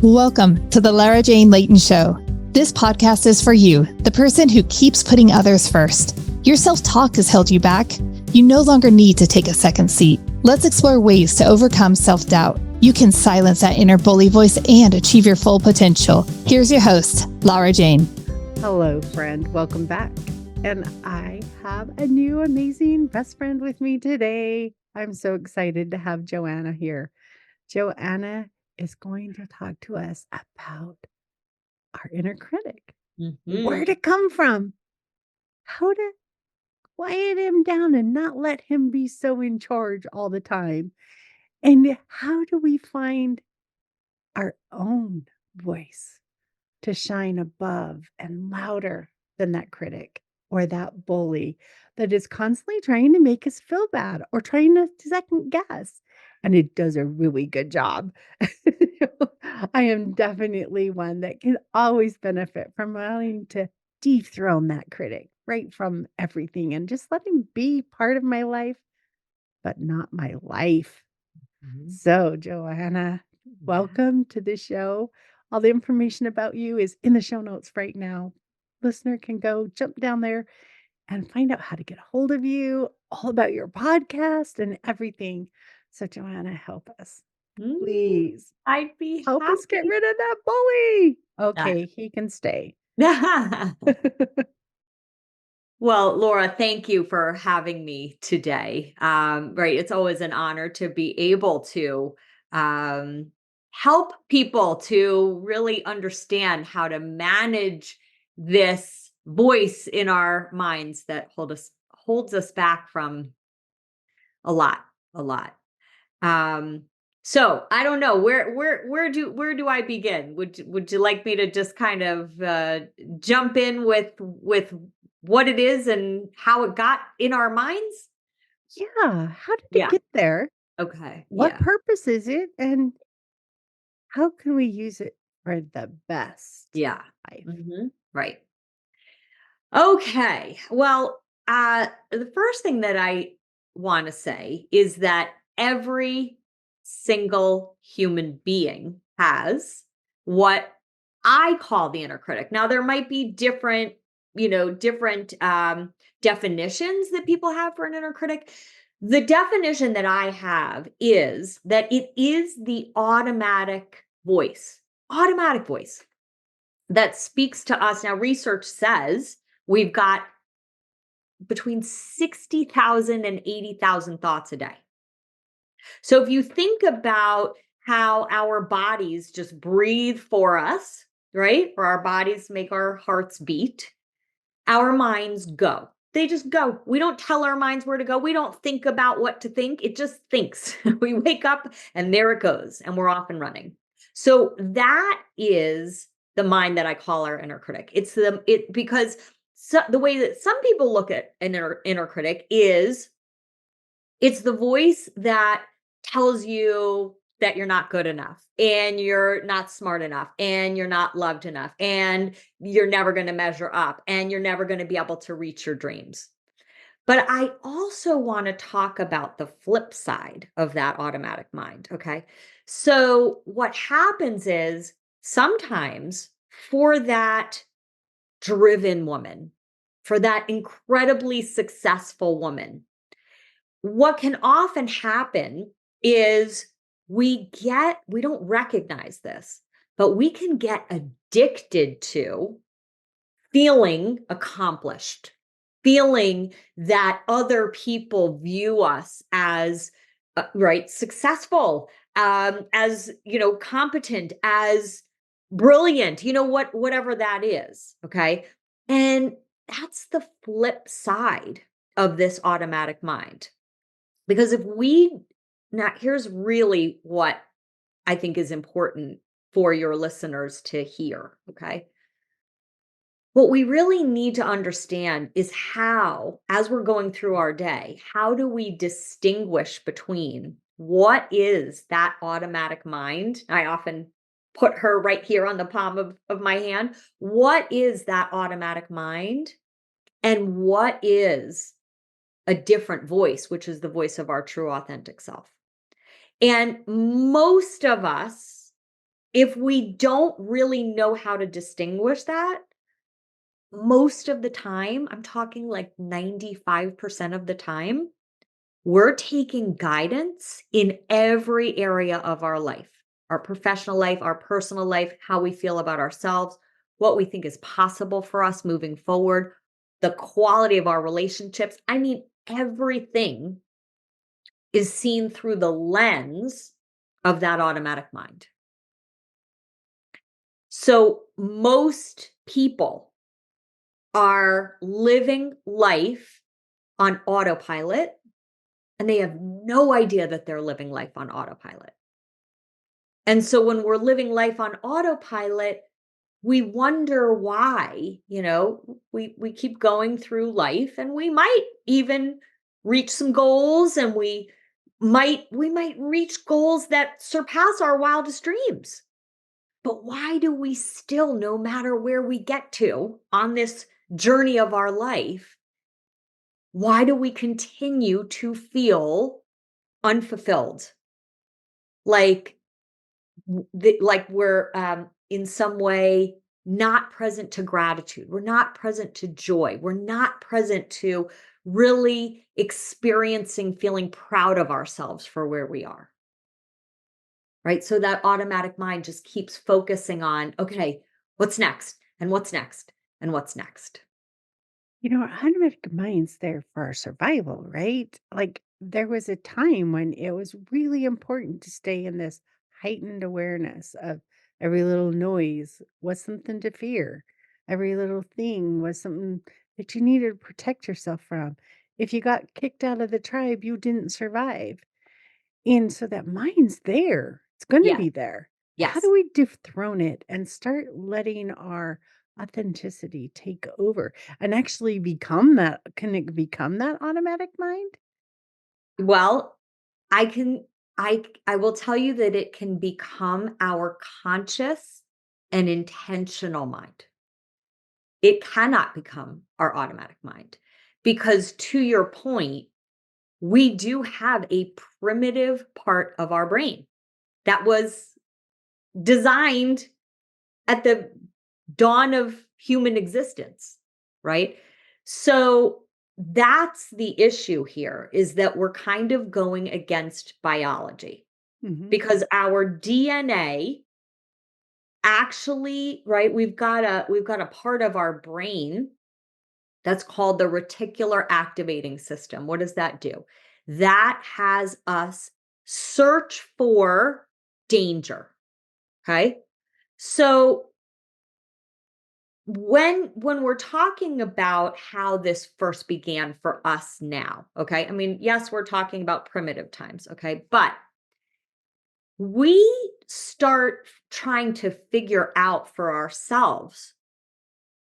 Welcome to the Lara Jane Layton Show. This podcast is for you, the person who keeps putting others first. Your self-talk has held you back. You no longer need to take a second seat. Let's explore ways to overcome self-doubt. You can silence that inner bully voice and achieve your full potential. Here's your host, Lara Jane. Hello, friend. Welcome back. And I have a new amazing best friend with me today. I'm so excited to have Joanna here. Joanna is going to talk to us about our inner critic. Where'd it come from? How to quiet him down and not let him be so in charge all the time. And how do we find our own voice to shine above and louder than that critic or that bully that is constantly trying to make us feel bad or trying to second guess? And it does a really good job. I am definitely one that can always benefit from wanting to dethrone that critic right from everything and just let him be part of my life, but not my life. So, Joanna, welcome to the show. All the information about you is in the show notes right now. Listener can go jump down there and find out how to get a hold of you, all about your podcast and everything. So, Joanna, help us. Please I'd be help us get happy. rid of that bully. Okay, he can stay. Well, Laura, thank you for having me today. Right, it's always an honor to be able to help people to really understand how to manage this voice in our minds that holds us back from a lot, a lot. Um, so I don't know where do I begin? Would you like me to just kind of jump in with what it is and how it got in our minds? Yeah, how did it Yeah. get there? Okay. What Yeah. purpose is it? And how can we use it for the best Yeah. life? Right. Okay. Well, the first thing that I want to say is that every single human being has what I call the inner critic. Now, there might be different definitions that people have for an inner critic. The definition that I have is that it is the automatic voice that speaks to us. Now, research says we've got between 60,000 and 80,000 thoughts a day. So if you think about how our bodies just breathe for us, right? Or our bodies make our hearts beat, our minds go. They just go. We don't tell our minds where to go. We don't think about what to think. It just thinks. We wake up and there it goes, and we're off and running. So that is the mind that I call our inner critic. Because the way that some people look at an inner critic is it's the voice that tells you that you're not good enough and you're not smart enough and you're not loved enough and you're never going to measure up and you're never going to be able to reach your dreams. But I also want to talk about the flip side of that automatic mind. Okay. So what happens is sometimes for that driven woman, for that incredibly successful woman, what can often happen is we don't recognize this, but we can get addicted to feeling accomplished, feeling that other people view us as right, successful, as competent, as brilliant, whatever that is. Okay. And that's the flip side of this automatic mind. Because now here's really what I think is important for your listeners to hear, okay? What we really need to understand is how, as we're going through our day, how do we distinguish between what is that automatic mind? I often put her right here on the palm of my hand. What is that automatic mind? And what is a different voice, which is the voice of our true authentic self? And most of us if we don't really know how to distinguish that, most of the time, I'm talking like 95% of the time, we're taking guidance in every area of our life, our professional life, our personal life, how we feel about ourselves, what we think is possible for us moving forward, the quality of our relationships. I mean, everything is seen through the lens of that automatic mind. So most people are living life on autopilot, and they have no idea that they're living life on autopilot. And so when we're living life on autopilot, we wonder why, we keep going through life, and we might even reach some goals, and we might reach goals that surpass our wildest dreams. But why do we still, no matter where we get to on this journey of our life, why do we continue to feel unfulfilled? Like, like we're in some way not present to gratitude. We're not present to joy. We're not present to really experiencing feeling proud of ourselves for where we are. Right? So that automatic mind just keeps focusing on, okay, what's next? And what's next? And what's next? Our automatic mind's there for our survival, right? Like there was a time when it was really important to stay in this heightened awareness of every little noise was something to fear. Every little thing was something that you needed to protect yourself from. If you got kicked out of the tribe, you didn't survive. And so that mind's there. It's going to Yeah. be there. How Yes. do we dethrone it and start letting our authenticity take over and actually become that? Can it become that automatic mind? Well, I can I will tell you that it can become our conscious and intentional mind. It cannot become our automatic mind because, to your point, we do have a primitive part of our brain that was designed at the dawn of human existence, right? So that's the issue here, is that we're kind of going against biology Hmm. because our DNA actually, right, we've got a part of our brain that's called the reticular activating system. What does that do? That has us search for danger. Okay. So when we're talking about how this first began for us now, okay? I mean, yes, we're talking about primitive times, okay? But we start trying to figure out for ourselves,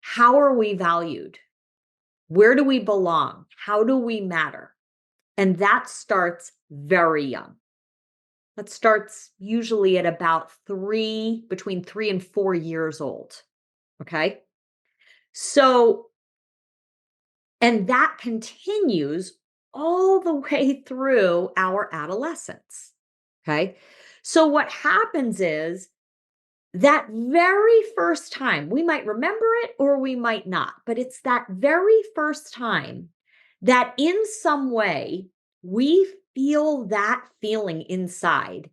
how are we valued? Where do we belong? How do we matter? And that starts very young. That starts usually at about between 3 and 4 years old. Okay. So, and that continues all the way through our adolescence. Okay. So, what happens is that very first time, we might remember it or we might not, but it's that very first time that in some way we feel that feeling inside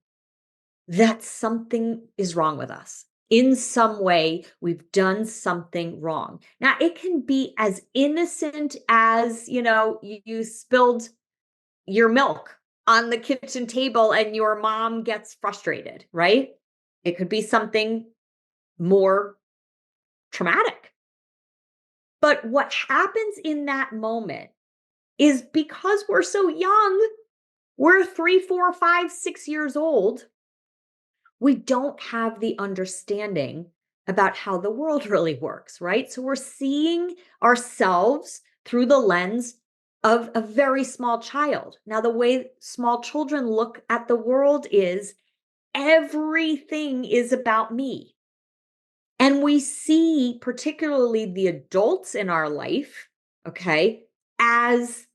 that something is wrong with us. In some way, we've done something wrong. Now, it can be as innocent as, you spilled your milk on the kitchen table and your mom gets frustrated, right? It could be something more traumatic. But what happens in that moment is, because we're so young, we're 3, 4, 5, 6 years old, we don't have the understanding about how the world really works, right? So we're seeing ourselves through the lens of a very small child. Now, the way small children look at the world is, everything is about me. And we see particularly the adults in our life, okay, as,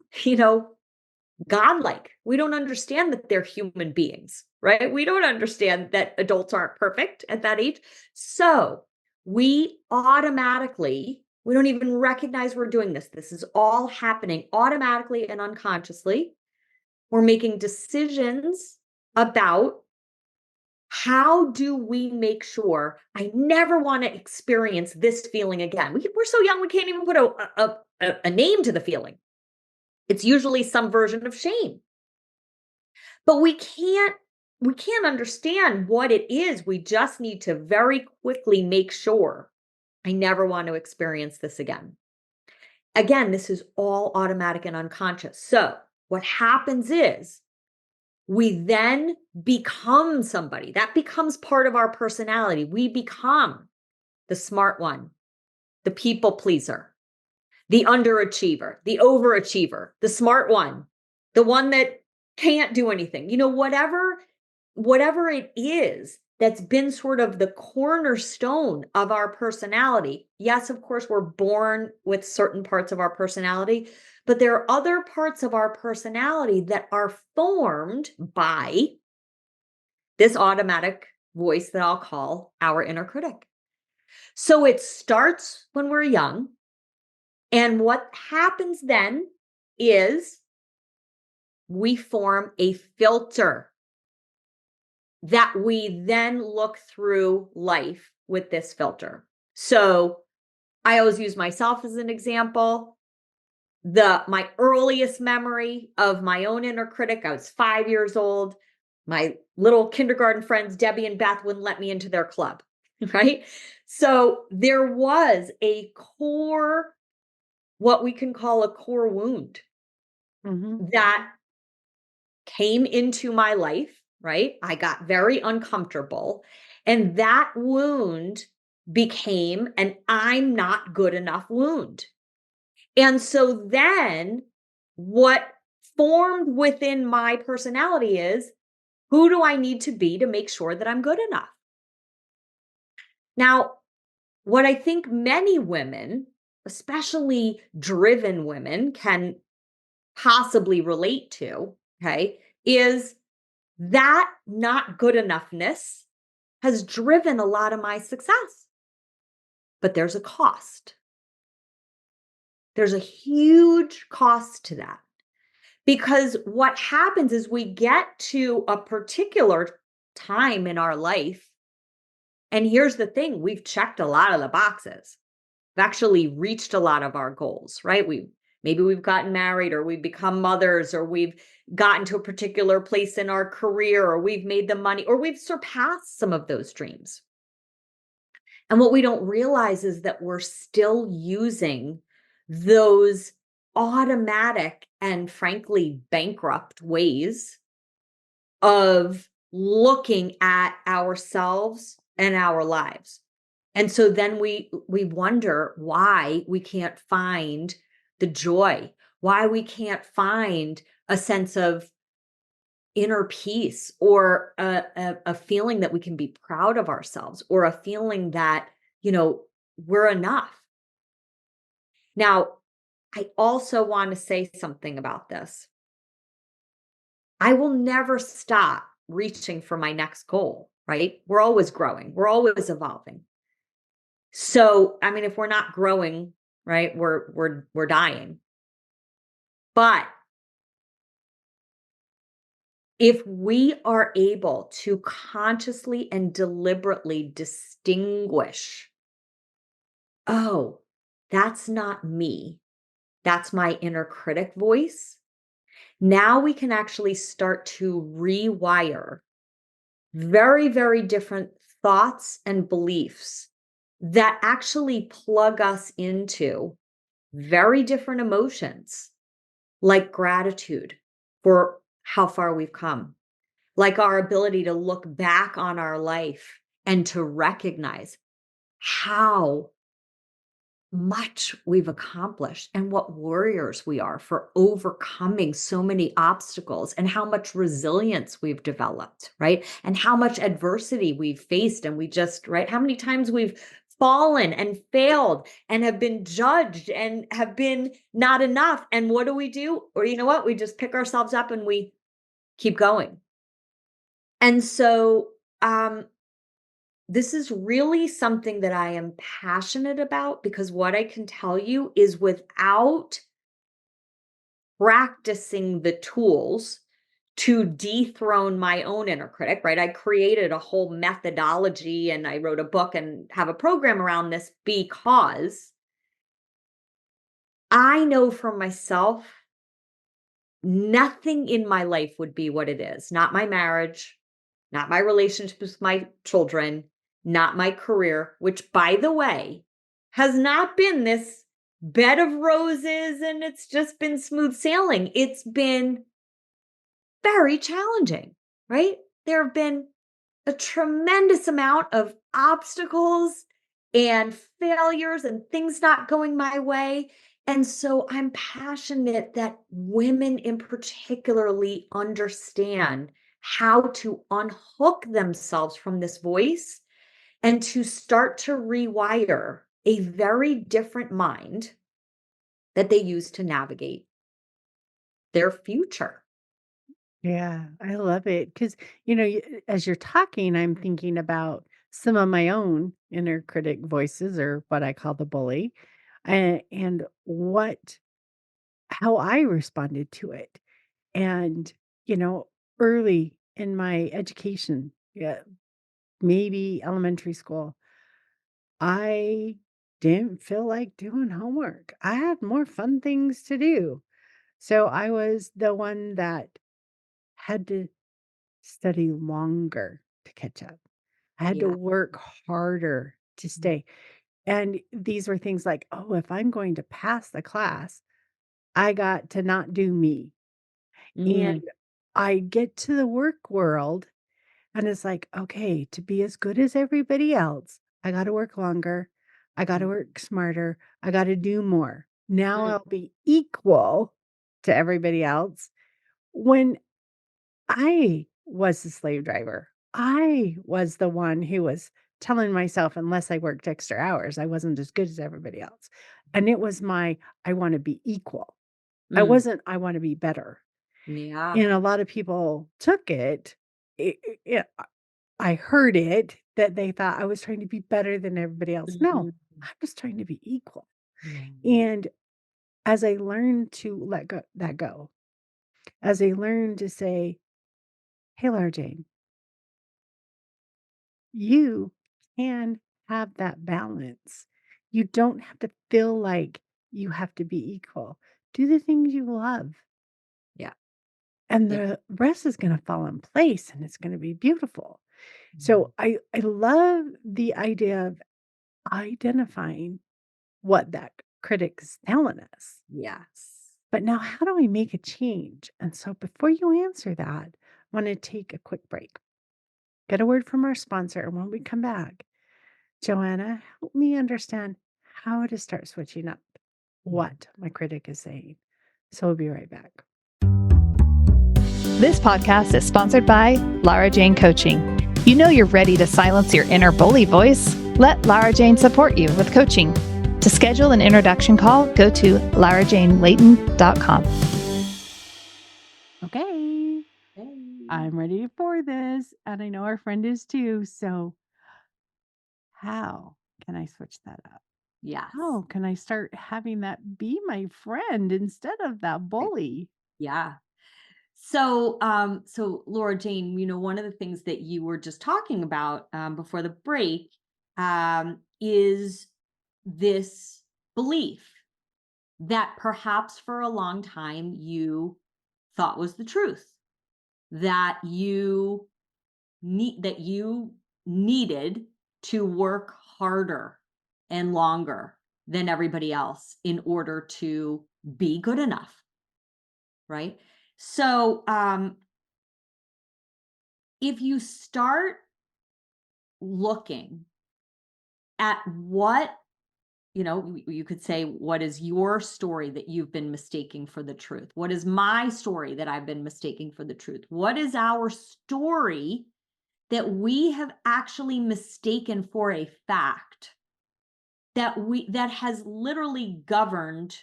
godlike. We don't understand that they're human beings, right? We don't understand that adults aren't perfect at that age. So we automatically, we don't even recognize we're doing this. This is all happening automatically and unconsciously. We're making decisions about how do we make sure I never want to experience this feeling again. We're so young, we can't even put a name to the feeling. It's usually some version of shame. But we can't understand what it is. We just need to very quickly make sure I never want to experience this again. Again, this is all automatic and unconscious. So what happens is we then become somebody that becomes part of our personality. We become the smart one, the people pleaser, the underachiever, the overachiever, the smart one, the one that can't do anything. Whatever it is that's been sort of the cornerstone of our personality. Yes, of course, we're born with certain parts of our personality, but there are other parts of our personality that are formed by this automatic voice that I'll call our inner critic. So it starts when we're young. And what happens then is we form a filter that we then look through life with this filter. So I always use myself as an example. My earliest memory of my own inner critic, I was 5 years old. My little kindergarten friends, Debbie and Beth, wouldn't let me into their club, right? So there was a core, what we can call a core wound that came into my life, right? I got very uncomfortable. And that wound became an I'm not good enough wound. And so then what formed within my personality is, who do I need to be to make sure that I'm good enough? Now, what I think many women, especially driven women, can possibly relate to, okay, is that not good enoughness has driven a lot of my success. But there's a cost. There's a huge cost to that. Because what happens is we get to a particular time in our life. And here's the thing, we've checked a lot of the boxes. We've actually reached a lot of our goals, right? Maybe we've gotten married, or we've become mothers, or we've gotten to a particular place in our career, or we've made the money, or we've surpassed some of those dreams. And what we don't realize is that we're still using those automatic and frankly bankrupt ways of looking at ourselves and our lives. And so then we wonder why we can't find the joy, why we can't find a sense of inner peace, or a feeling that we can be proud of ourselves, or a feeling that, we're enough. Now, I also want to say something about this. I will never stop reaching for my next goal, right? We're always growing. We're always evolving. So, I mean, if we're not growing, right, we're dying. But if we are able to consciously and deliberately distinguish, oh, that's not me, that's my inner critic voice, now we can actually start to rewire very, very different thoughts and beliefs that actually plug us into very different emotions, like gratitude for how far we've come, like our ability to look back on our life and to recognize how much we've accomplished and what warriors we are for overcoming so many obstacles, and how much resilience we've developed, right? And how much adversity we've faced, and right? How many times we've fallen and failed and have been judged and have been not enough. And what do? Or you know what? We just pick ourselves up and we keep going. And so, this is really something that I am passionate about, because what I can tell you is, without practicing the tools to dethrone my own inner critic, right? I created a whole methodology and I wrote a book and have a program around this, because I know for myself, nothing in my life would be what it is. Not my marriage, not my relationship with my children, not my career, which, by the way, has not been this bed of roses and it's just been smooth sailing. It's been very challenging, right? There have been a tremendous amount of obstacles and failures and things not going my way. And so I'm passionate that women in particularly understand how to unhook themselves from this voice and to start to rewire a very different mind that they use to navigate their future. Yeah, I love it because, as you're talking, I'm thinking about some of my own inner critic voices, or what I call the bully, and how I responded to it. And, you know, early in my education, yeah, maybe elementary school, I didn't feel like doing homework. I had more fun things to do. So I was the one that had to study longer to catch up. I had to Yeah. work harder to stay. And these were things like, oh, if I'm going to pass the class, I got to not do me. And Mm, I get to the work world and it's like, okay, to be as good as everybody else, I got to work longer. I got to mm, work smarter. I got to do more. Now mm, I'll be equal to everybody else, when I was the slave driver. I was the one who was telling myself, unless I worked extra hours, I wasn't as good as everybody else. And it was I want to be equal. I mm. wasn't, I want to be better. Yeah. And a lot of people took I heard it that they thought I was trying to be better than everybody else. No, Mhm. I'm just trying to be equal. Yeah. And as I learned to let go, as I learned to say, hey, Laura Jane, you can have that balance. You don't have to feel like you have to be equal. Do the things you love, Yeah. and Yeah. the rest is going to fall in place and it's going to be beautiful. Mhm. So I love the idea of identifying what that critic's telling us. Yes. But now, how do we make a change? And so, before you answer that, I want to take a quick break, get a word from our sponsor. And when we come back, Joanna, help me understand how to start switching up Mhm. what my critic is saying. So, we'll be right back. This podcast is sponsored by Lara Jane Coaching. You know you're ready to silence your inner bully voice? Let Lara Jane support you with coaching. To schedule an introduction call, go to larajanelayton.com. Okay, Hey. I'm ready for this. And I know our friend is too. So, how can I switch that up? Yes. How can I start having that be my friend instead of that Right. bully? Yeah. So Laura Jane, one of the things that you were just talking about before the break is this belief that perhaps for a long time you thought was the truth, that you needed to work harder and longer than everybody else in order to be good enough, right? So, if you start looking at what, you could say, what is your story that you've been mistaking for the truth? What is my story that I've been mistaking for the truth? What is our story that we have actually mistaken for a fact, that has literally governed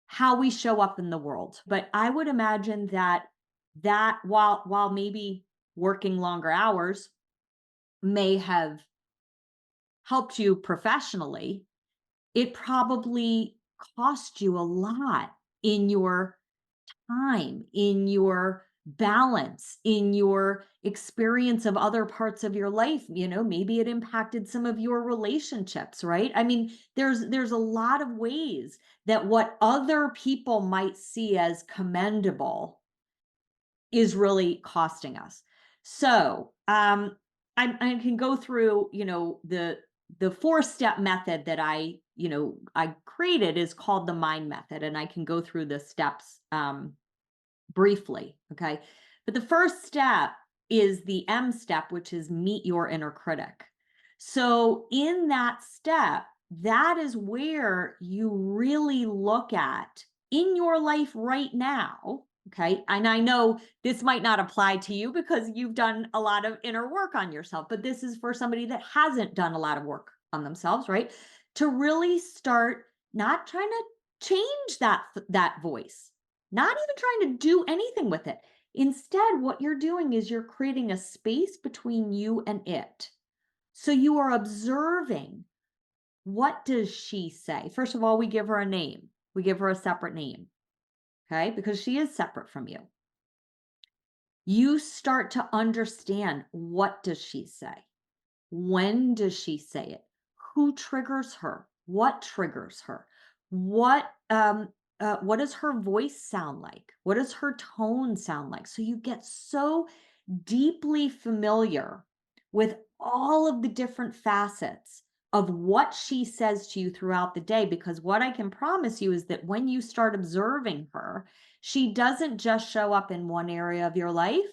how we show up in the world? But I would imagine that while maybe working longer hours may have helped you professionally, it probably cost you a lot in your time, in your balance, in your experience of other parts of your life. Maybe it impacted some of your relationships, right? I mean, there's a lot of ways that what other people might see as commendable is really costing us. So I can go through, the 4-step method that I created is called the mind method, and I can go through the steps briefly. Okay. But the first step is the M step, which is meet your inner critic. So in that step, that is where you really look at in your life right now. Okay. And I know this might not apply to you because you've done a lot of inner work on yourself, but this is for somebody that hasn't done a lot of work on themselves, right? To really start not trying to change that voice, not even trying to do anything with it. Instead, what you're doing is you're creating a space between you and it. So you are observing, what does she say? First of all, we give her a name. We give her a separate name, okay? Because she is separate from you. You start to understand, what does she say? When does she say it? Who triggers her? What triggers her? What does her voice sound like? What does her tone sound like? So you get so deeply familiar with all of the different facets of what she says to you throughout the day, because what I can promise you is that when you start observing her, she doesn't just show up in one area of your life.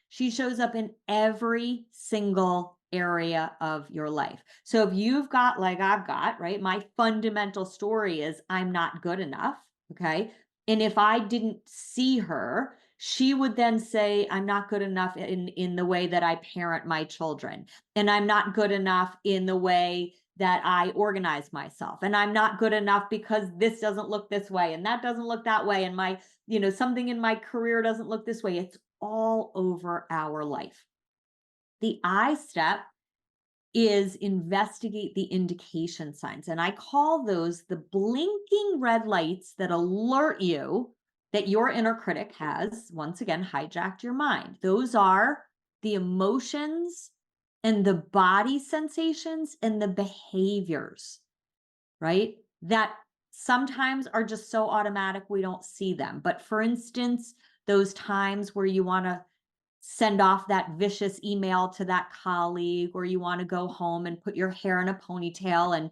She shows up in every single area of your life. So if you've got, like I've got, right, my fundamental story is I'm not good enough. Okay. And if I didn't see her, she would then say, I'm not good enough in the way that I parent my children. And I'm not good enough in the way that I organize myself. And I'm not good enough because this doesn't look this way and that doesn't look that way. And my, something in my career doesn't look this way. It's all over our life. The I step is investigate the indication signs. And I call those the blinking red lights that alert you that your inner critic has, once again, hijacked your mind. Those are the emotions and the body sensations and the behaviors, right? That sometimes are just so automatic we don't see them. But for instance, those times where you want to send off that vicious email to that colleague, or you want to go home and put your hair in a ponytail and,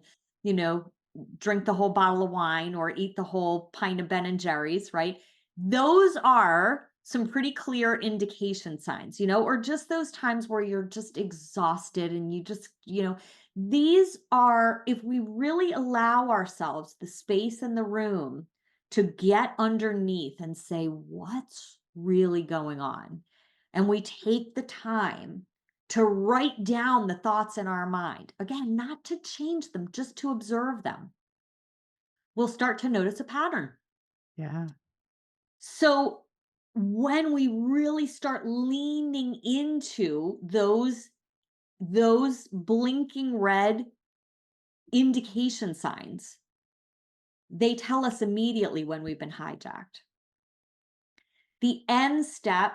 drink the whole bottle of wine or eat the whole pint of Ben and Jerry's, right? Those are some pretty clear indication signs, or just those times where you're just exhausted and you just, these are, if we really allow ourselves the space and the room to get underneath and say, what's really going on? And we take the time to write down the thoughts in our mind, again, not to change them, just to observe them, we'll start to notice a pattern. Yeah. So when we really start leaning into those blinking red indication signs, they tell us immediately when we've been hijacked. The N step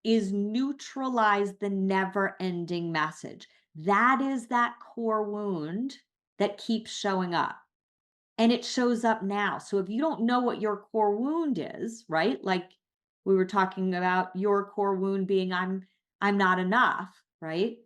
is neutralize the never-ending message. That is that core wound that keeps showing up. And it shows up now. So if you don't know what your core wound is, right? Like we were talking about your core wound being I'm not enough, right?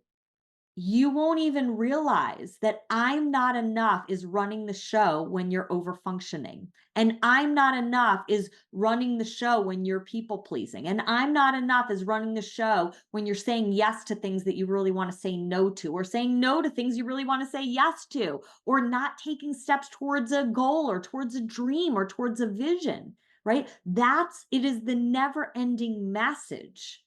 You won't even realize that I'm not enough is running the show when you're over functioning. And I'm not enough is running the show when you're people pleasing. And I'm not enough is running the show when you're saying yes to things that you really want to say no to, or saying no to things you really want to say yes to, or not taking steps towards a goal or towards a dream or towards a vision, right? It is the never-ending message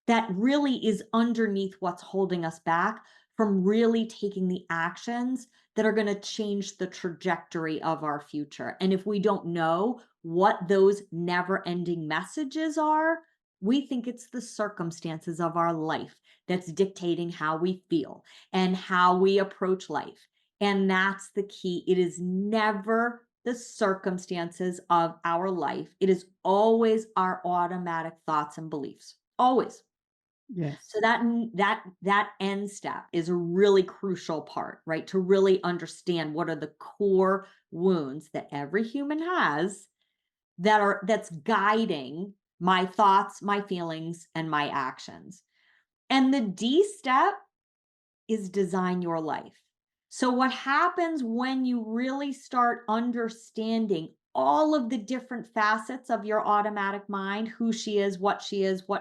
that really is underneath what's holding us back from really taking the actions that are going to change the trajectory of our future. And if we don't know what those never-ending messages are, We think it's the circumstances of our life that's dictating how we feel and how we approach life. And that's the key. It is never the circumstances of our life. It is always our automatic thoughts and beliefs. Always. Yes. So that end step is a really crucial part, right? To really understand what are the core wounds that every human has that's guiding my thoughts, my feelings, and my actions. And the D step is design your life. So, what happens when you really start understanding all of the different facets of your automatic mind, who she is, what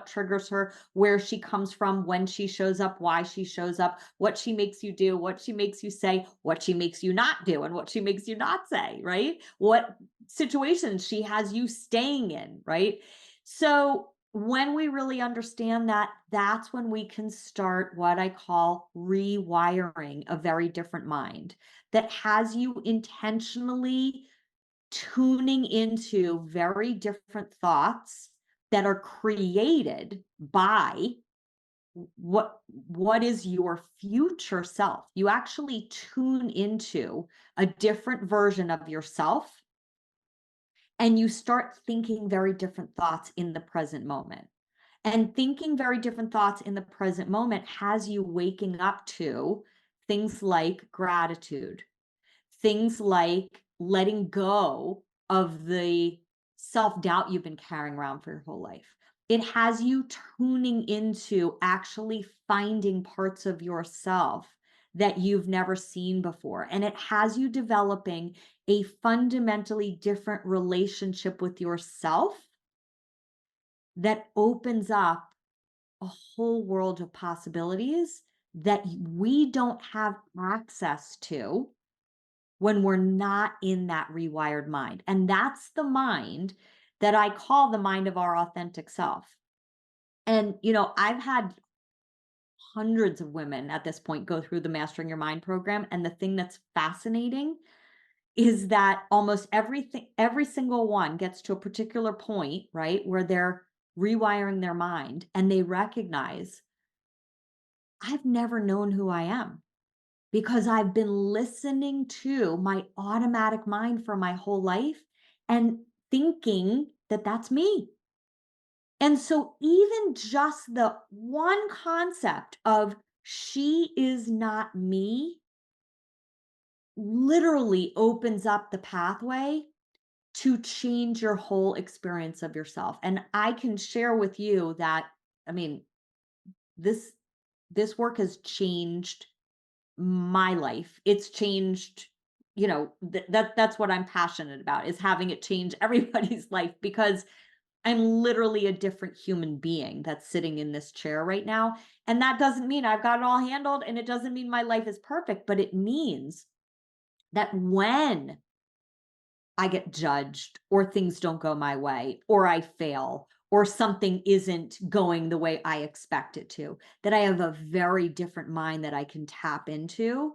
triggers her, where she comes from, when she shows up, why she shows up, what she makes you do, what she makes you say, what she makes you not do, and what she makes you not say, right? What situations she has you staying in, right? So, when we really understand that, that's when we can start what I call rewiring a very different mind that has you intentionally tuning into very different thoughts that are created by what is your future self. You actually tune into a different version of yourself and you start thinking very different thoughts in the present moment. And thinking very different thoughts in the present moment has you waking up to things like gratitude, things like letting go of the self doubt you've been carrying around for your whole life. It has you tuning into actually finding parts of yourself that you've never seen before. And it has you developing a fundamentally different relationship with yourself that opens up a whole world of possibilities that we don't have access to when we're not in that rewired mind. And that's the mind that I call the mind of our authentic self. And, I've had hundreds of women at this point go through the Mastering Your Mind program. And the thing that's fascinating is that almost every single one gets to a particular point, right, where they're rewiring their mind and they recognize, I've never known who I am because I've been listening to my automatic mind for my whole life and thinking that that's me. And so, even just the one concept of she is not me literally opens up the pathway to change your whole experience of yourself. And I can share with you that, I mean, this work has changed my life. It's changed, that's what I'm passionate about, is having it change everybody's life, because I'm literally a different human being that's sitting in this chair right now. And that doesn't mean I've got it all handled, and it doesn't mean my life is perfect, but it means that when I get judged or things don't go my way or I fail or something isn't going the way I expect it to, that I have a very different mind that I can tap into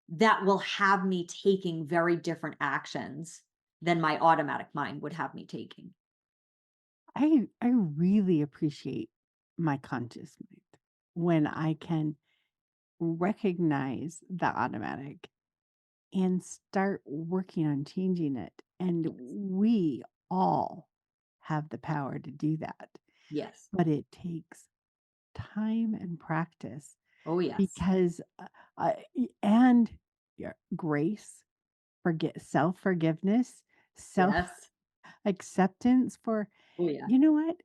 that will have me taking very different actions than my automatic mind would have me taking. I really appreciate my conscious mind when I can recognize the automatic and start working on changing it. And we all have the power to do that. Yes. But it takes time and practice Oh, yes. because, and grace, self forgiveness, self Yes. acceptance for, Oh, yeah. you know what?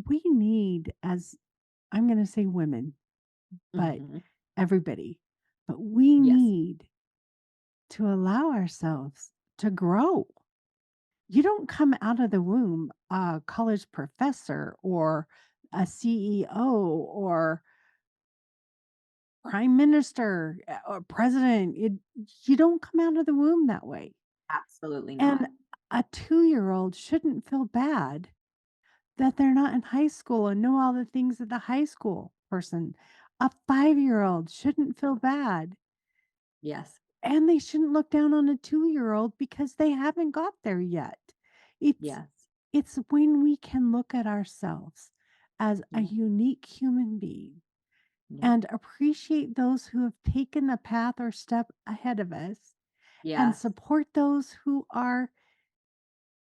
We need, as I'm going to say women, but Mhm. everybody, but we Yes. need to allow ourselves to grow. You don't come out of the womb a college professor or a CEO or prime minister or president. You don't come out of the womb that way. Absolutely not. And a 2-year-old shouldn't feel bad that they're not in high school and know all the things that the high school person. A 5-year-old shouldn't feel bad. Yes. And they shouldn't look down on a 2-year-old because they haven't got there yet. It's Yes. It's when we can look at ourselves as a Yeah. unique human being Yeah. and appreciate those who have taken a path or step ahead of us and Yes. support those who are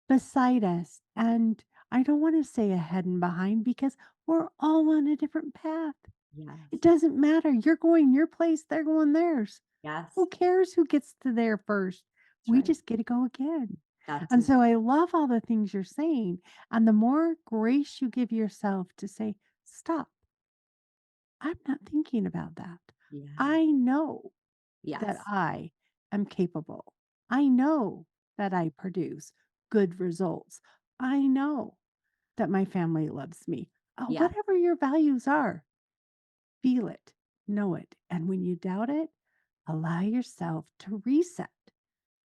beside us. And I don't want to say ahead and behind because we're all on a different path. Yes. It doesn't matter. You're going your place, they're going theirs. Yes. Who cares who gets to there first? That's We right. just get to go again. That's And so I love all the things you're saying. And the more grace you give yourself to say, stop, I'm not thinking about that. yeah. I know that Yes. I am capable. I know that I produce good results. I know that my family loves me. Yeah. Whatever your values are, feel it, know it. And when you doubt it, allow yourself to reset.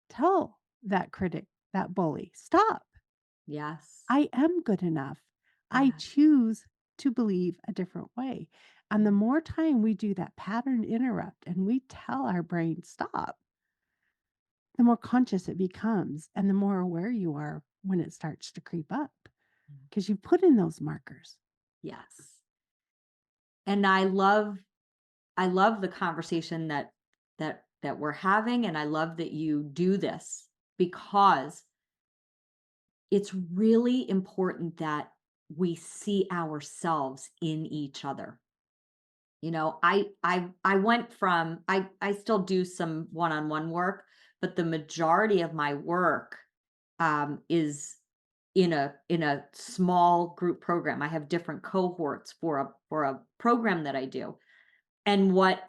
Tell that critic, that bully, stop. Yes. I am good enough. I choose to believe a different way. And the more time we do that pattern interrupt and we tell our brain, stop, the more conscious it becomes and the more aware you are when it starts to creep up because you put in those markers. Yes. And I love the conversation that we're having, and I love that you do this because it's really important that we see ourselves in each other. I went from I still do some one-on-one work, but the majority of my work is in a small group program. I have different cohorts for a program that I do. And what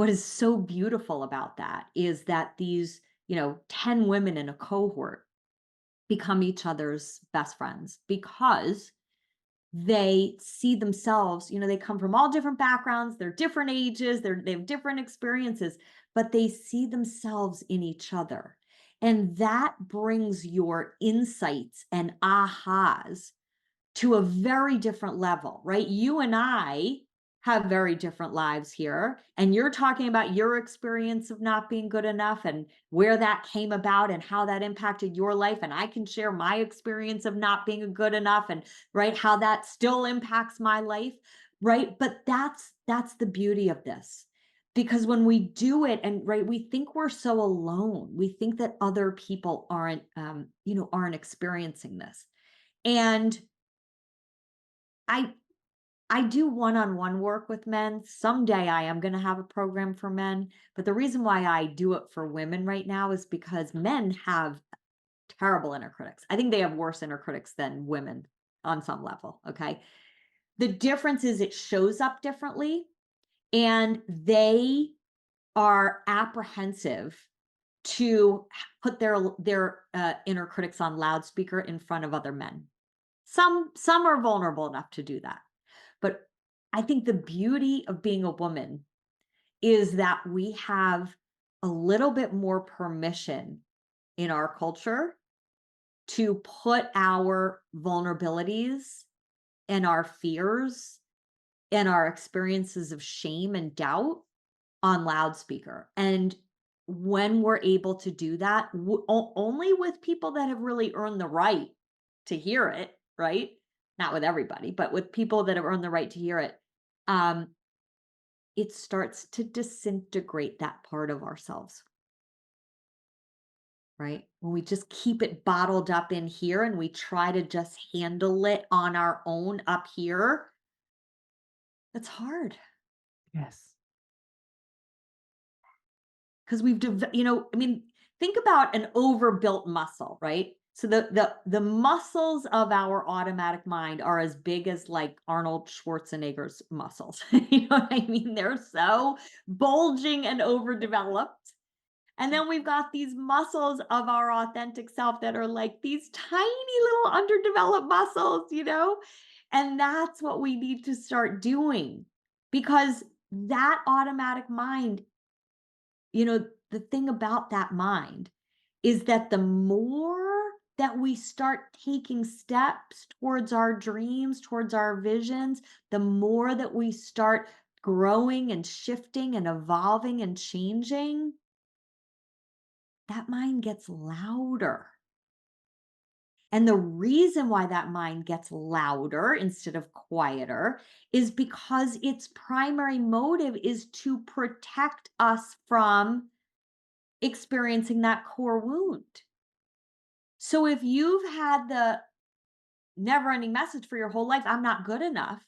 is so beautiful about that is that these, 10 women in a cohort become each other's best friends because they see themselves, they come from all different backgrounds, they're different ages, they have different experiences, but they see themselves in each other. And that brings your insights and ahas to a very different level, right? You and I have very different lives here. And you're talking about your experience of not being good enough and where that came about and how that impacted your life. And I can share my experience of not being good enough and right, how that still impacts my life, right? But that's the beauty of this. Because when we do it and right, we think we're so alone. We think that other people aren't experiencing this. And I do one-on-one work with men. Someday I am going to have a program for men, but the reason why I do it for women right now is because men have terrible inner critics. I think they have worse inner critics than women on some level, okay? The difference is it shows up differently and they are apprehensive to put their inner critics on loudspeaker in front of other men. Some are vulnerable enough to do that. But I think the beauty of being a woman is that we have a little bit more permission in our culture to put our vulnerabilities and our fears and our experiences of shame and doubt on loudspeaker. And when we're able to do that, only with people that have really earned the right to hear it, right? Not with everybody, but with people that have earned the right to hear it, um, it starts to disintegrate that part of ourselves, right? When we just keep it bottled up in here and we try to just handle it on our own up here, it's hard. Yes. Because think about an overbuilt muscle, right? So the muscles of our automatic mind are as big as like Arnold Schwarzenegger's muscles. You know what I mean? They're so bulging and overdeveloped. And then we've got these muscles of our authentic self that are like these tiny little underdeveloped muscles. And that's what we need to start doing because that automatic mind, the thing about that mind is that the more that we start taking steps towards our dreams, towards our visions, the more that we start growing and shifting and evolving and changing, that mind gets louder. And the reason why that mind gets louder instead of quieter is because its primary motive is to protect us from experiencing that core wound. So if you've had the never ending message for your whole life, I'm not good enough.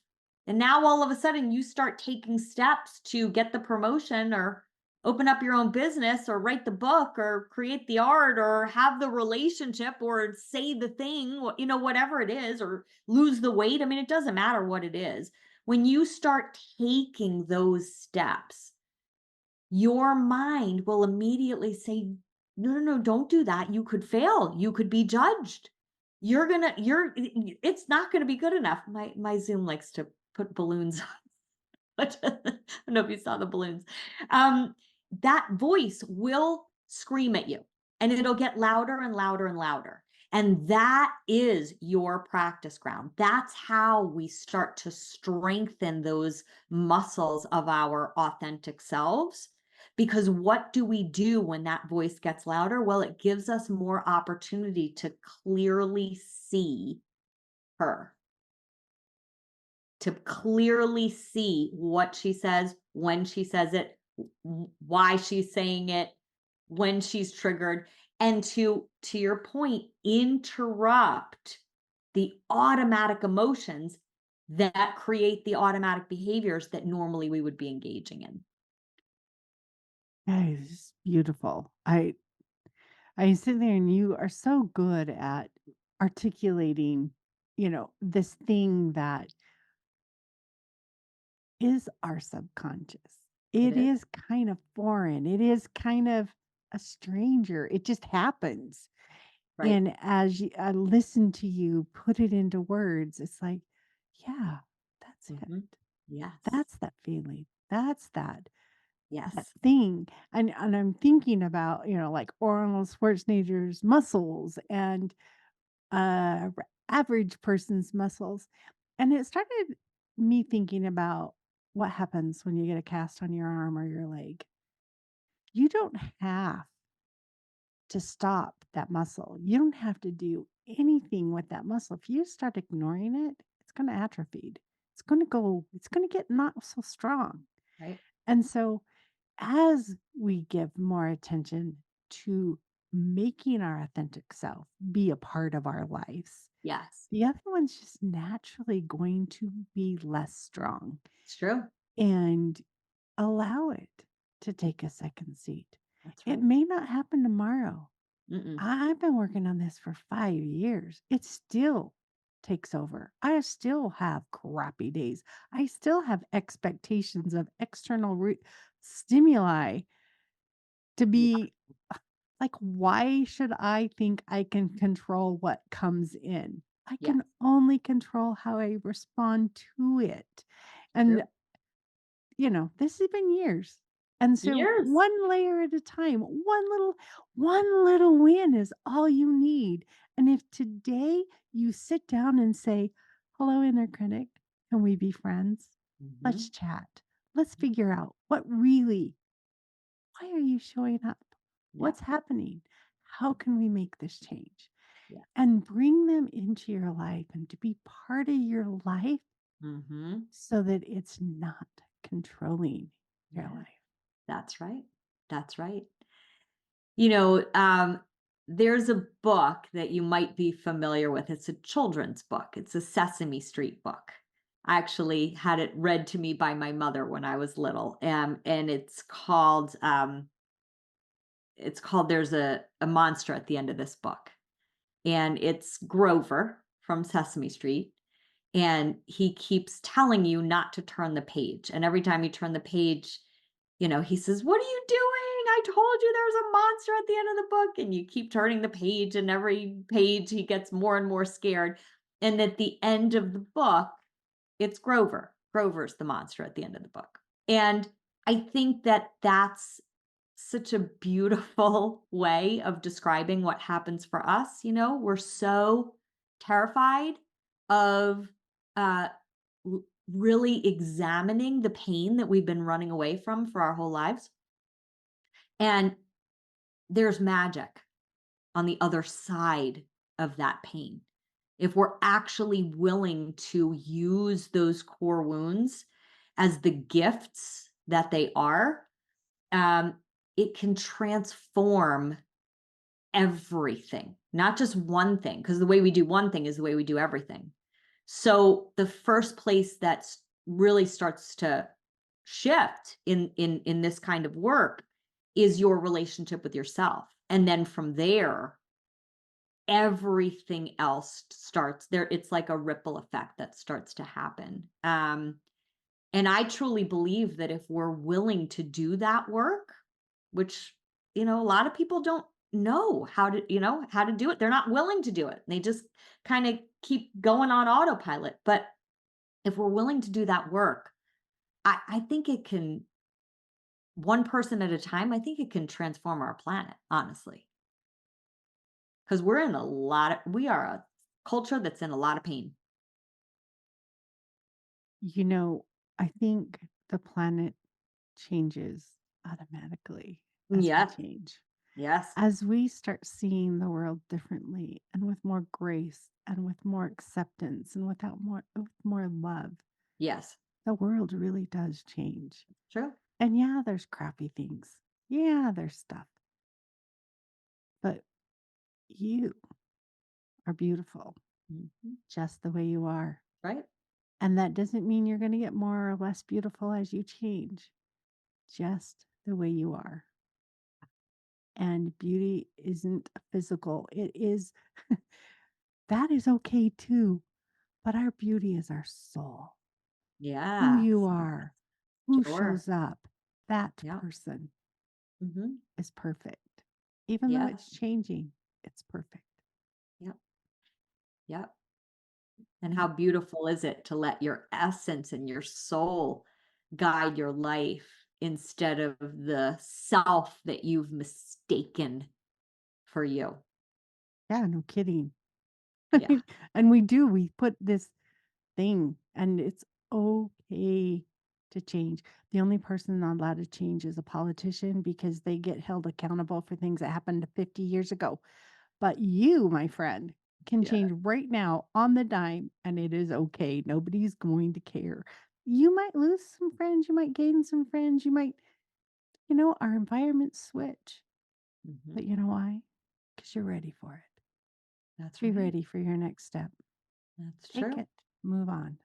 And now all of a sudden you start taking steps to get the promotion or open up your own business or write the book or create the art or have the relationship or say the thing, whatever it is, or lose the weight. I mean, it doesn't matter what it is. When you start taking those steps, your mind will immediately say, no, don't do that. You could fail. You could be judged. It's not going to be good enough. My Zoom likes to put balloons on. I don't know if you saw the balloons. That voice will scream at you and it'll get louder and louder and louder. And that is your practice ground. That's how we start to strengthen those muscles of our authentic selves. Because what do we do when that voice gets louder? Well, it gives us more opportunity to clearly see her, to clearly see what she says, when she says it, why she's saying it, when she's triggered, and to your point, interrupt the automatic emotions that create the automatic behaviors that normally we would be engaging in. That is beautiful. I sit there and you are so good at articulating, this thing that is our subconscious. It It is. is kind of foreign. It is kind of a stranger. It just happens. Right. And as I listen to you put it into words, it's like, yeah, that's Mm-hmm. it. Yes. That's that feeling. That's that Yes. thing. And I'm thinking about, like Arnold Schwarzenegger's muscles and average person's muscles. And it started me thinking about what happens when you get a cast on your arm or your leg. You don't have to stop that muscle. You don't have to do anything with that muscle. If you start ignoring it, it's going to atrophy. It's going to get not so strong. Right. And so as we give more attention to making our authentic self be a part of our lives, Yes. the other one's just naturally going to be less strong It's true. and allow it to take a second seat. That's right. It may not happen tomorrow. Mm-mm. I've been working on this for 5 years. It still takes over. I still have crappy days. I still have expectations of external stimuli to Yeah. be like, why should I think I can control what comes in? I Yes. can only control how I respond to it. And, True. this has been years. And so Years. one layer at a time, one little win is all you need. And if today you sit down and say, hello, inner critic, can we be friends? Mm-hmm. Let's chat. Let's Mm-hmm. figure out why are you showing up? Yeah. What's happening? How can we make this change? Yeah. And bring them into your life and to be part of your life Mm-hmm. so that it's not controlling your Yeah. life. That's right. That's right. There's a book that you might be familiar with. It's a children's book. It's a Sesame Street book. I actually had it read to me by my mother when I was little. And it's called There's a monster at the end of this book. And it's Grover from Sesame Street. And he keeps telling you not to turn the page. And every time you turn the page, he says, "What are you doing? I told you there's a monster at the end of the book." And you keep turning the page, and every page he gets more and more scared. And at the end of the book, it's Grover. Grover's the monster at the end of the book. And I think that that's such a beautiful way of describing what happens for us. We're so terrified of uh, really examining the pain that we've been running away from for our whole lives. And there's magic on the other side of that pain, if we're actually willing to use those core wounds as the gifts that they are, um, it can transform everything, not just one thing, because the way we do one thing is the way we do everything. So the first place that really starts to shift in this kind of work is your relationship with yourself. And then from there, everything else starts there. It's like a ripple effect that starts to happen. And I truly believe that if we're willing to do that work, which, a lot of people don't know how to do it. They're not willing to do it. They just kind of keep going on autopilot. But if we're willing to do that work, I think it can, one person at a time, I think it can transform our planet, honestly. Because we are a culture that's in a lot of pain. I think the planet changes automatically as we Yes. change. Yes. As we start seeing the world differently and with more grace and with more acceptance and with more love, Yes. the world really does change. True. And yeah, there's crappy things. Yeah, there's stuff. But you are beautiful Mhm. just the way you are. Right? And that doesn't mean you're going to get more or less beautiful as you change, just the way you are. And beauty isn't physical, it is, that is okay too. But our beauty is our soul, who Yes. you are, who Sure. shows up. That Yeah. person Hmm. is perfect. Even though Yes. it's changing, it's perfect. Yep. Yep. And how beautiful is it to let your essence and your soul guide your life instead of the self that you've mistaken for you? Yeah, no kidding. Yeah. And we put this thing, and it's okay to change. The only person not allowed to change is a politician because they get held accountable for things that happened 50 years ago. But you, my friend, can Yeah. change right now on the dime, and it is okay. Nobody's going to care. You might lose some friends, you might gain some friends, our environments switch. Hmm. But you know why? Because you're ready for it. That's Be right. ready for your next step. That's Take true. it, move on.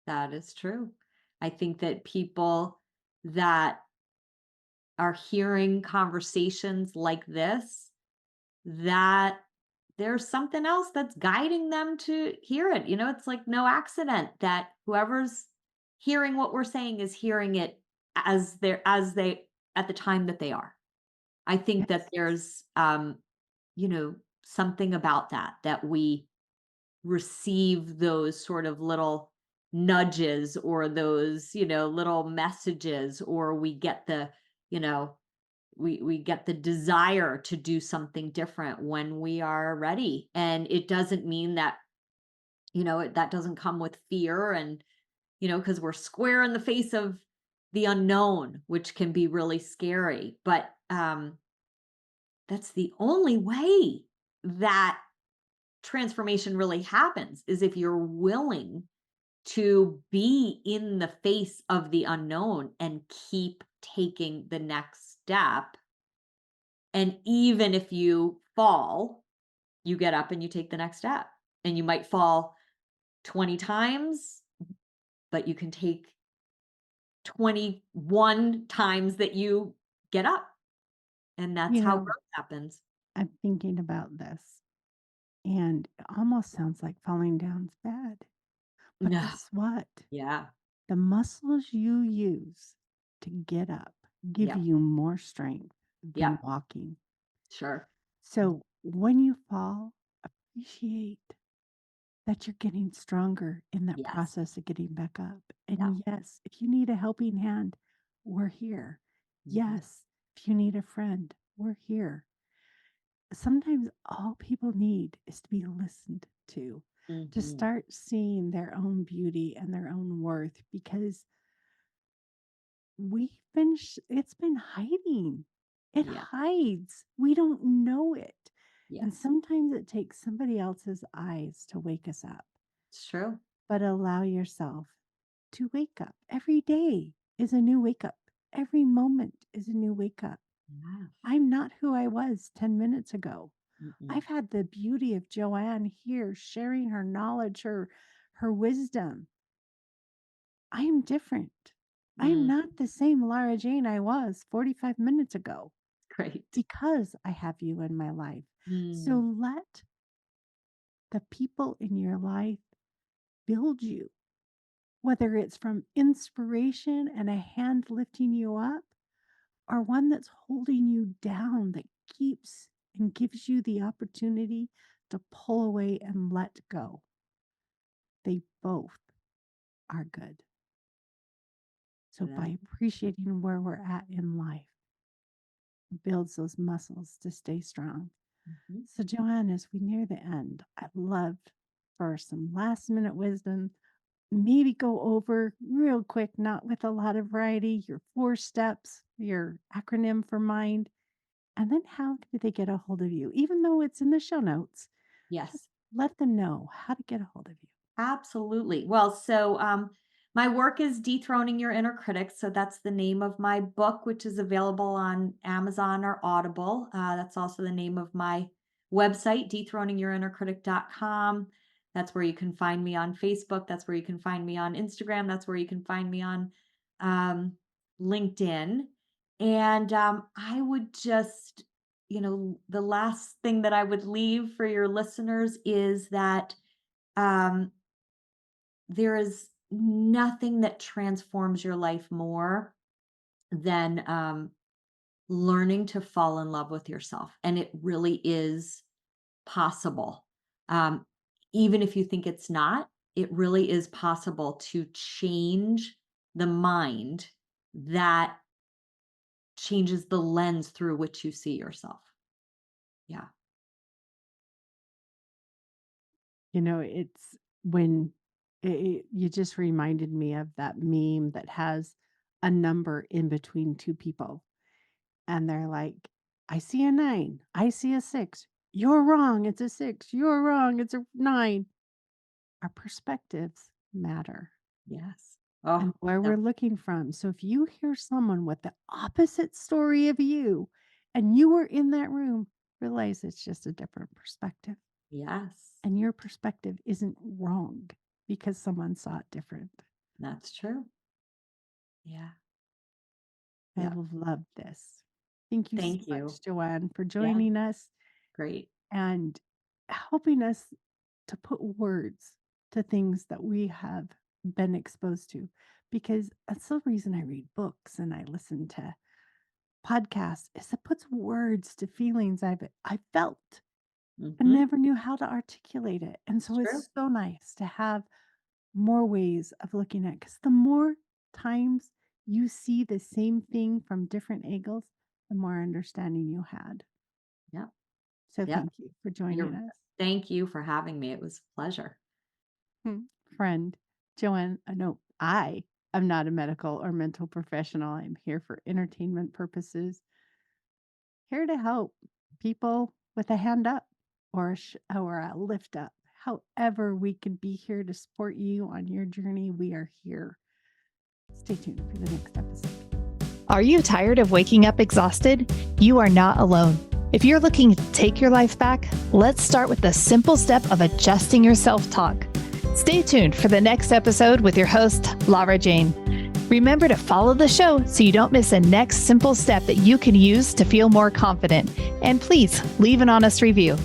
That is true. I think that people that are hearing conversations like this, that there's something else that's guiding them to hear it. It's like no accident that whoever's hearing what we're saying is hearing it as they at the time that they are. I think that Yes. there's something about that we receive those sort of little nudges or those, little messages, or we get the, you know, we get the desire to do something different when we are ready. And it doesn't mean that, that doesn't come with fear and, because we're square in the face of the unknown, which can be really scary. But that's the only way that transformation really happens is if you're willing to be in the face of the unknown and keep taking the next step. And even if you fall, you get up and you take the next step. And you might fall 20 times, but you can take 21 times that you get up. And that's You how know, growth happens. I'm thinking about this, and it almost sounds like falling down's bad. But No. guess what? Yeah. The muscles you use to get up give Yep. you more strength than Yep. walking. Sure. So when you fall, appreciate that you're getting stronger in that Yes. process of getting back up. Yeah. And yes, if you need a helping hand, we're here. Mhm. Yes, if you need a friend, we're here. Sometimes all people need is to be listened to Mhm. start seeing their own beauty and their own worth, because it's been hiding. It Yeah. hides. We don't know it. And Yes, sometimes it takes somebody else's eyes to wake us up, it's true. but allow yourself to wake up. Every day is a new wake up. Every moment is a new wake up. Yeah. I'm not who I was 10 minutes ago. Mm-mm. I've had the beauty of Joanne here sharing her knowledge, her wisdom. I am different. I am Mm, not the same Lara Jane I was 45 minutes ago great. because I have you in my life. So Mm, let the people in your life build you, whether it's from inspiration and a hand lifting you up, or one that's holding you down that keeps and gives you the opportunity to pull away and let go. They both are good. So, yeah. by appreciating where we're at in life, builds those muscles to stay strong. Mhm. So, Joanne, as we near the end, I'd love for some last minute wisdom. Maybe go over real quick, not with a lot of variety, your 4 steps, your acronym for mind, and then how do they get a hold of you? Even though it's in the show notes, Yes. just let them know how to get a hold of you. Absolutely. Well, so my work is Dethroning Your Inner Critic. So that's the name of my book, which is available on Amazon or Audible. That's also the name of my website, dethroningyourinnercritic.com. That's where you can find me on Facebook. That's where you can find me on Instagram. That's where you can find me on um, LinkedIn. And I would just, the last thing that I would leave for your listeners is that. Um, there is nothing that transforms your life more than learning to fall in love with yourself. And it really is possible. Um, Even if you think it's not, it really is possible to change the mind that changes the lens through which you see yourself. Yeah. It's when you just reminded me of that meme that has a number in between two people. And they're like, I see a 9. I see a 6. You're wrong. It's a 6. You're wrong. It's a 9. Our perspectives matter Yes. and Oh, where yep. we're looking from. So if you hear someone with the opposite story of you and you were in that room, realize it's just a different perspective. Yes. And your perspective isn't wrong because someone saw it different. That's true. Yeah. I Yeah. love this. Thank you so Thank you. much, Joanne, for Yeah. joining us Great. and helping us to put words to things that we have been exposed to. Because that's the reason I read books and I listen to podcasts is it puts words to feelings I felt and Hmm. never knew how to articulate it. And It's so true. it's so nice to have more ways of looking at because the more times you see the same thing from different angles, the more understanding you had. Yep. So Yep. thank you for joining You're us. Thank you for having me. It was a pleasure. Friend, Joanne, no, I am not a medical or mental professional. I'm here for entertainment purposes, here to help people with a hand up or a lift up. However, we can be here to support you on your journey. We are here. Stay tuned for the next episode. Are you tired of waking up exhausted? You are not alone. If you're looking to take your life back, let's start with the simple step of adjusting your self-talk. Stay tuned for the next episode with your host, Lara Jane. Remember to follow the show so you don't miss a next simple step that you can use to feel more confident. And please leave an honest review.